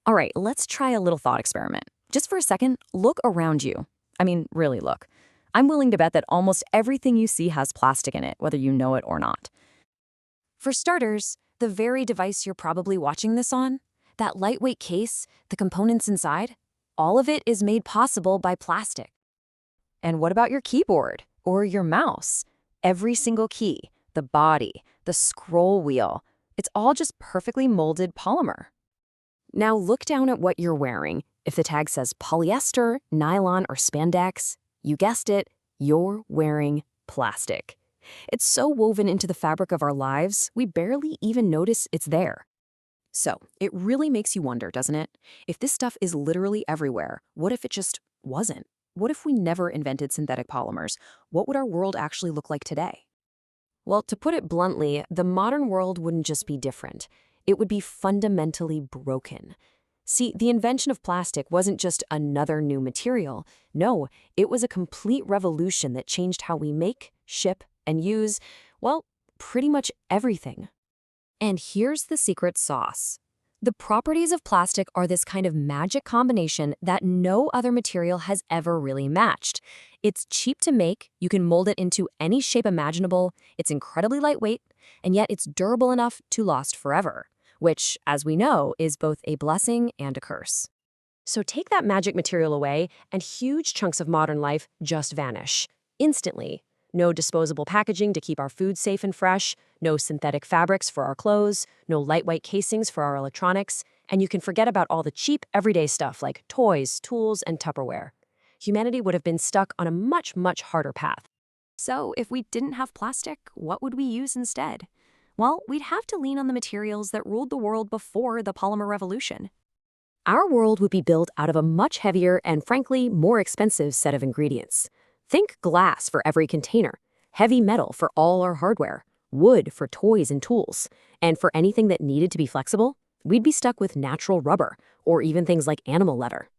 All right, let's try a little thought experiment. Just for a second, look around you. I mean, really look. I'm willing to bet that almost everything you see has plastic in it, whether you know it or not. For starters, the very device you're probably watching this on, that lightweight case, the components inside, all of it is made possible by plastic. And what about your keyboard or your mouse? Every single key, the body, the scroll wheel, it's all just perfectly molded polymer. Now look down at what you're wearing. If the tag says polyester, nylon, or spandex, you guessed it, you're wearing plastic. It's so woven into the fabric of our lives, we barely even notice it's there. So, it really makes you wonder, doesn't it? If this stuff is literally everywhere, what if it just wasn't? What if we never invented synthetic polymers? What would our world actually look like today? Well, to put it bluntly, the modern world wouldn't just be different. It would be fundamentally broken. See, the invention of plastic wasn't just another new material. No, it was a complete revolution that changed how we make, ship, and use, well, pretty much everything. And here's the secret sauce. The properties of plastic are this kind of magic combination that no other material has ever really matched. It's cheap to make, you can mold it into any shape imaginable, it's incredibly lightweight, and yet it's durable enough to last forever, which, as we know, is both a blessing and a curse. So take that magic material away, and huge chunks of modern life just vanish. Instantly. No disposable packaging to keep our food safe and fresh, no synthetic fabrics for our clothes, no lightweight casings for our electronics, and you can forget about all the cheap, everyday stuff like toys, tools, and Tupperware. Humanity would have been stuck on a much, much harder path. So if we didn't have plastic, what would we use instead? Well, we'd have to lean on the materials that ruled the world before the polymer revolution. Our world would be built out of a much heavier and, frankly, more expensive set of ingredients. Think glass for every container, heavy metal for all our hardware, wood for toys and tools, and for anything that needed to be flexible, we'd be stuck with natural rubber or even things like animal leather.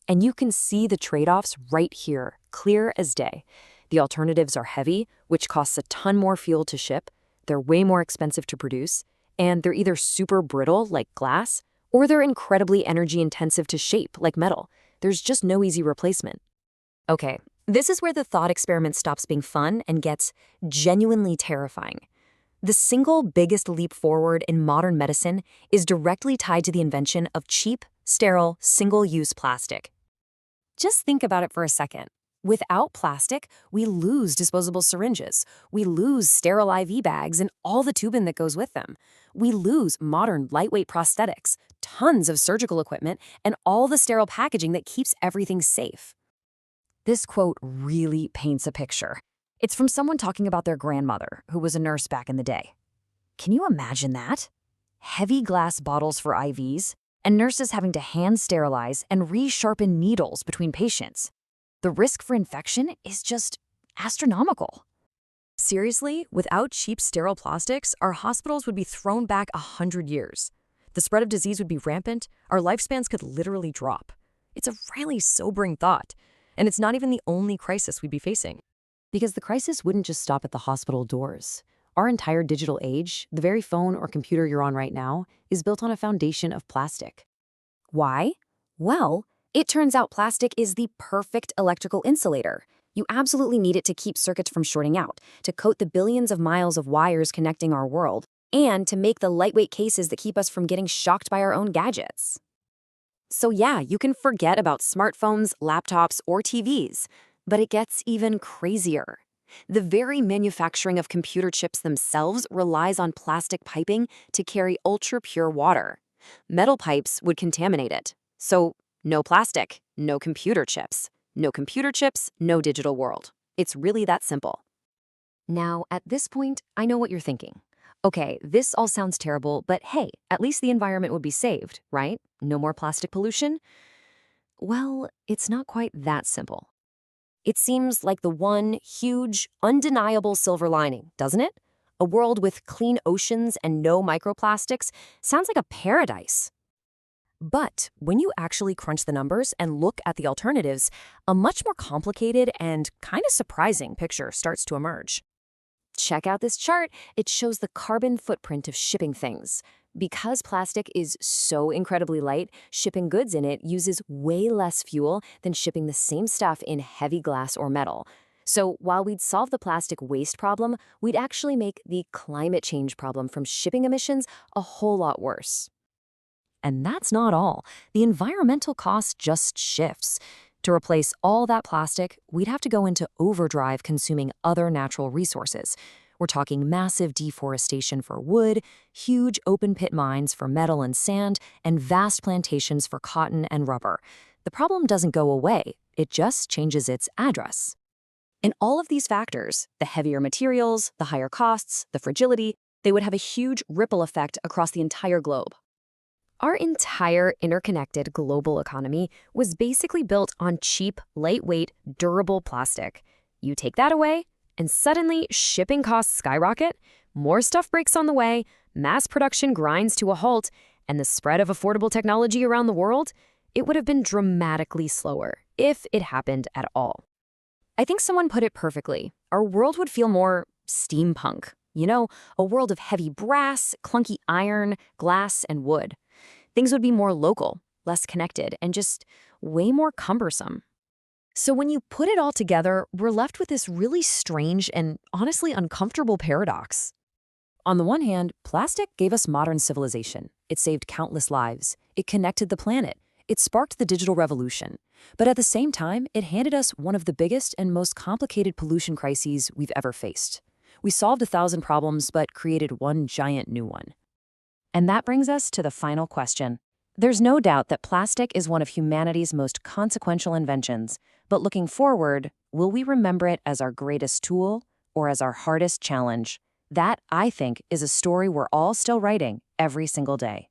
And you can see the trade-offs right here, clear as day. The alternatives are heavy, which costs a ton more fuel to ship, they're way more expensive to produce, and they're either super brittle, like glass, or they're incredibly energy-intensive to shape, like metal. There's just no easy replacement. Okay. This is where the thought experiment stops being fun and gets genuinely terrifying. The single biggest leap forward in modern medicine is directly tied to the invention of cheap, sterile, single-use plastic. Just think about it for a second. Without plastic, we lose disposable syringes. We lose sterile IV bags and all the tubing that goes with them. We lose modern, lightweight prosthetics, tons of surgical equipment, and all the sterile packaging that keeps everything safe. This quote really paints a picture. It's from someone talking about their grandmother, who was a nurse back in the day. Can you imagine that? Heavy glass bottles for IVs, and nurses having to hand sterilize and resharpen needles between patients. The risk for infection is just astronomical. Seriously, without cheap sterile plastics, our hospitals would be thrown back 100 years. The spread of disease would be rampant, our lifespans could literally drop. It's a really sobering thought. And it's not even the only crisis we'd be facing. Because the crisis wouldn't just stop at the hospital doors. Our entire digital age, the very phone or computer you're on right now, is built on a foundation of plastic. Why? Well, it turns out plastic is the perfect electrical insulator. You absolutely need it to keep circuits from shorting out, to coat the billions of miles of wires connecting our world, and to make the lightweight cases that keep us from getting shocked by our own gadgets. So yeah, you can forget about smartphones, laptops, or TVs, but it gets even crazier. The very manufacturing of computer chips themselves relies on plastic piping to carry ultra-pure water. Metal pipes would contaminate it. So no plastic, no computer chips. No computer chips, no digital world. It's really that simple. Now, at this point, I know what you're thinking. Okay, this all sounds terrible, but hey, at least the environment would be saved, right? No more plastic pollution? Well, it's not quite that simple. It seems like the one huge, undeniable silver lining, doesn't it? A world with clean oceans and no microplastics sounds like a paradise. But when you actually crunch the numbers and look at the alternatives, a much more complicated and kind of surprising picture starts to emerge. Check out this chart. It shows the carbon footprint of shipping things. Because plastic is so incredibly light, shipping goods in it uses way less fuel than shipping the same stuff in heavy glass or metal. So while we'd solve the plastic waste problem, we'd actually make the climate change problem from shipping emissions a whole lot worse. And that's not all. The environmental cost just shifts. To replace all that plastic, we'd have to go into overdrive consuming other natural resources. We're talking massive deforestation for wood, huge open-pit mines for metal and sand, and vast plantations for cotton and rubber. The problem doesn't go away, it just changes its address. And all of these factors, the heavier materials, the higher costs, the fragility, they would have a huge ripple effect across the entire globe. Our entire interconnected global economy was basically built on cheap, lightweight, durable plastic. You take that away, and suddenly shipping costs skyrocket, more stuff breaks on the way, mass production grinds to a halt, and the spread of affordable technology around the world, it would have been dramatically slower, if it happened at all. I think someone put it perfectly. Our world would feel more steampunk. You know, a world of heavy brass, clunky iron, glass, and wood. Things would be more local, less connected, and just way more cumbersome. So when you put it all together, we're left with this really strange and honestly uncomfortable paradox. On the one hand, plastic gave us modern civilization. It saved countless lives. It connected the planet. It sparked the digital revolution. But at the same time, it handed us one of the biggest and most complicated pollution crises we've ever faced. We solved 1,000 problems, but created one giant new one. And that brings us to the final question. There's no doubt that plastic is one of humanity's most consequential inventions, but looking forward, will we remember it as our greatest tool or as our hardest challenge? That, I think, is a story we're all still writing every single day.